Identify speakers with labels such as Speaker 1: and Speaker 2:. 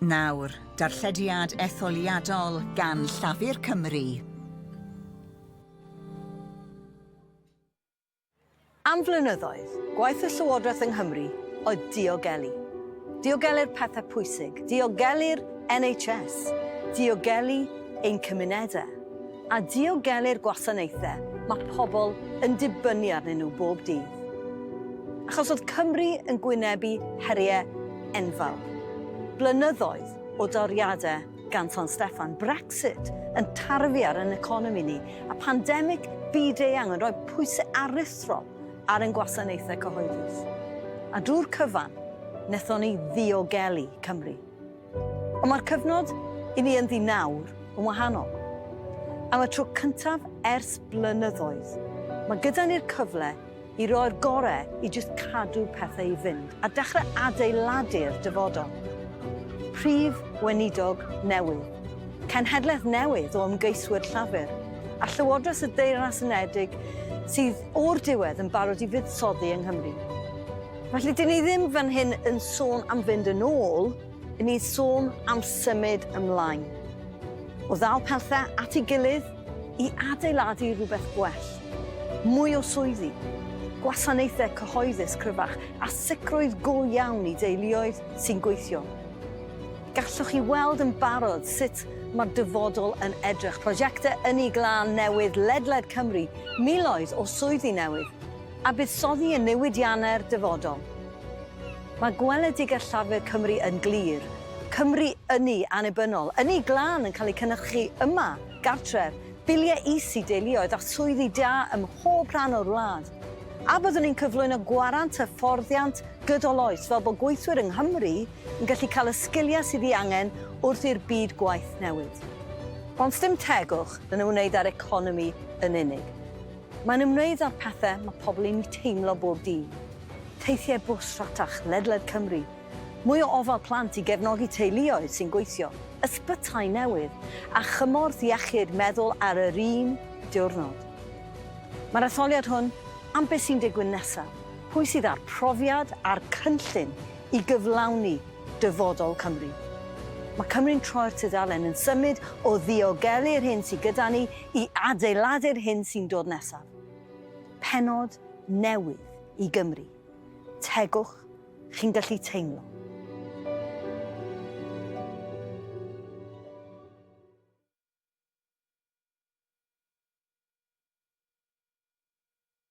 Speaker 1: Nawr, darllediad etholiadol gan Llafur Cymru.
Speaker 2: Am flynyddoedd, gwaith y Llywodraeth yng Nghymru oedd diogelu. Diogelu'r pethau pwysig, diogelu'r NHS, diogelu ein cymunedau, a diogelu'r gwasanaethau mae pobl yn dibynnu arnyn nhw bob dydd. Achos oedd Cymru yn gwynebu heriau enfawr. Blynyddoedd o doriadau gan San Steffan, Brexit yn tarfu ar yn economi ni, a pandemig byd-eang yn rhoi pwysau aruthrol ar ein gwasanaethau cyhoeddus. A drwy'r cyfan, wnaethon ni ddiogelu Cymru. Ond mae'r cyfnod i ni yn ddiwnawr yn wahanol. Am y tro cyntaf ers blynyddoedd, mae gyda ni'r cyfle i roi'r gorau i jyst cadw pethau i fynd a dechrau adeiladu'r dyfodol. Prif weinidog newydd, cenhedlaeth newydd o ymgeiswyr llafur, a Llywodraeth y Deyrnas Unedig sydd o'r diwedd yn barod i fuddsoddi yng Nghymru. Felly, dyn ni ddim fan hyn yn sôn am fynd yn ôl, yn ni'n sôn am symud ymlaen. O ddal pethau at ei gilydd i adeiladu rhywbeth gwell. Mwy o swyddi, gwasanaethau cyhoeddus cryfach a sicrwydd go iawn i deuluoedd sy'n gweithio. Gallwch chi weld yn barod sut mae'r dyfodol yn edrych. Prosiectau yn ei glân newydd ledled Cymru, miloedd o swyddi newydd, a buddsoddi y newidiannau'r dyfodol. Mae gweledigaeth Llafur Cymru yn glir. Cymru ynni annibynnol, yn ei glân yn cael ei cynhyrchu yma, gartref, biliau is i deuluoedd a swyddi da ym mhob rhan o'r wlad. A byddwn ni'n cyflwyno gwarant hyfforddiant gydol oes fel bod gweithwyr yng Nghymru yn gallu cael y sgiliau sydd ei angen wrth i'r byd gwaith newid. Ond dim tegwch yn ymwneud â'r economi yn unig. Mae'n ymwneud â'r pethau mae pobl yn ei teimlo bob dydd. Teithiau bws rhatach ledled Cymru, mwy o ofal plant i gefnogi teuluoedd sy'n gweithio, ysbytai newydd a chymorth iechyd meddwl ar yr un diwrnod. Mae'r etholiad hwn am beth sy'n digwydd nesaf, pwy sydd â'r profiad a'r cynllun i gyflawni dyfodol Cymru. Mae Cymru'n troi'r tudalen yn symud o ddiogelu'r hyn sydd gyda ni i adeiladu'r hyn sy'n dod nesaf. Pennod newydd i Gymru. Tegwch, chi'n gallu teimlo.